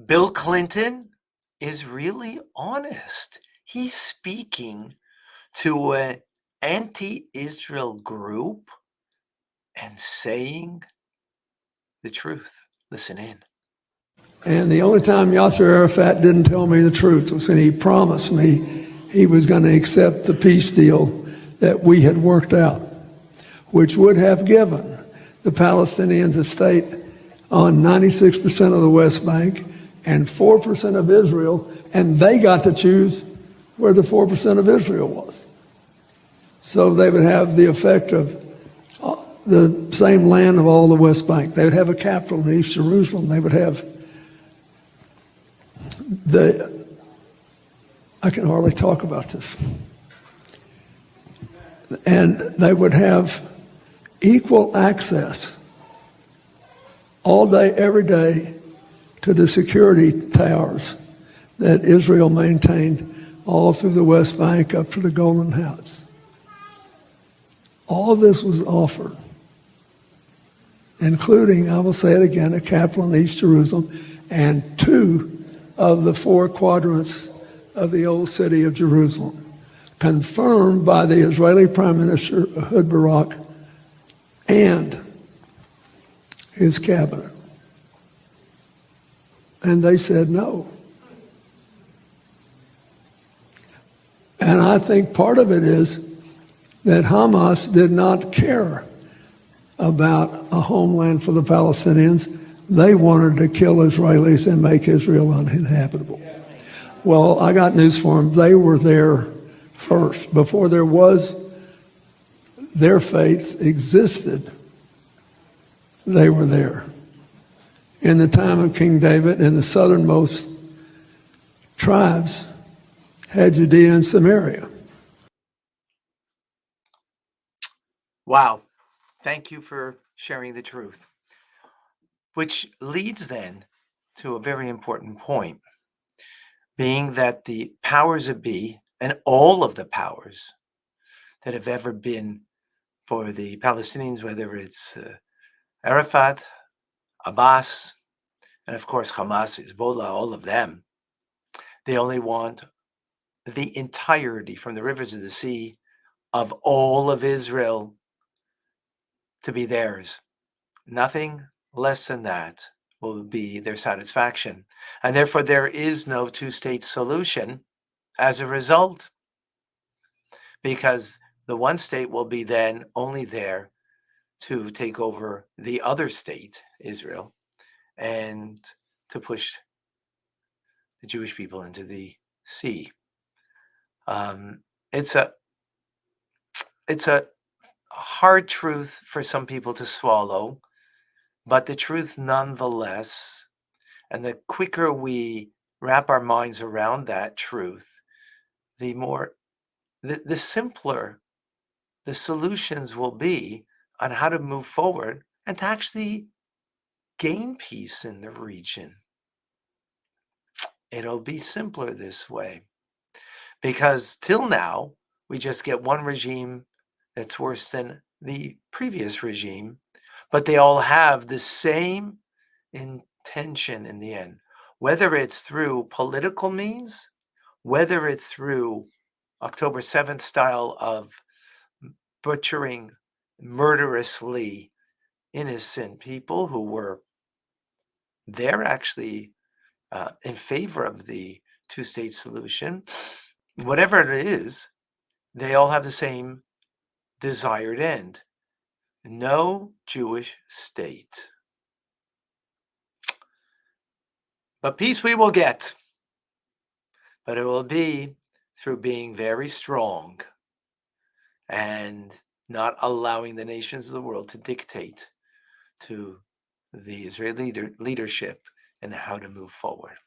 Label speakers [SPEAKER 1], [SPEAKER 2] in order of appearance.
[SPEAKER 1] Bill Clinton is really honest. He's speaking to an anti-Israel group and saying the truth. Listen in.
[SPEAKER 2] And the only time Yasser Arafat didn't tell me the truth was when he promised me he was going to accept the peace deal that we had worked out, which would have given the Palestinians a state on 96% of the West Bank and 4% of Israel, and they got to choose where the 4% of Israel was. So they would have the effect of the same land of all the West Bank. They would have a capital in East Jerusalem. They would have I can hardly talk about this. And they would have equal access all day, every day, to the security towers that Israel maintained all through the West Bank up to the Golden Heights. All this was offered, including, I will say it again, a capital in East Jerusalem and 2 of the 4 quadrants of the old city of Jerusalem, confirmed by the Israeli Prime Minister Ehud Barak and his cabinet. And they said no. And I think part of it is that Hamas did not care about a homeland for the Palestinians. They wanted to kill Israelis and make Israel uninhabitable. Well, I got news for them. They were there first. Before there was, their faith existed, they were there. In the time of King David, and the southernmost tribes had Judea and Samaria.
[SPEAKER 1] Wow. Thank you for sharing the truth. Which leads then to a very important point, being that the powers that be, and all of the powers that have ever been for the Palestinians, whether it's Arafat, Abbas, and of course Hamas, Hezbollah, all of them, they only want the entirety from the rivers to the sea of all of Israel to be theirs. Nothing less than that will be their satisfaction. And therefore, there is no two-state solution as a result, because the one state will be then only there to take over the other state, Israel, and to push the Jewish people into the sea. It's a hard truth for some people to swallow, but the truth nonetheless. And the quicker we wrap our minds around that truth, the simpler the solutions will be on how to move forward and to actually gain peace in the region. It'll be simpler this way, because till now, we just get one regime that's worse than the previous regime, but they all have the same intention in the end, whether it's through political means, whether it's through October 7th style of butchering murderously innocent people who were there actually in favor of the two-state solution. Whatever it is, they all have the same desired end: no Jewish state. But peace we will get, but it will be through being very strong and not allowing the nations of the world to dictate to the Israeli leadership and how to move forward.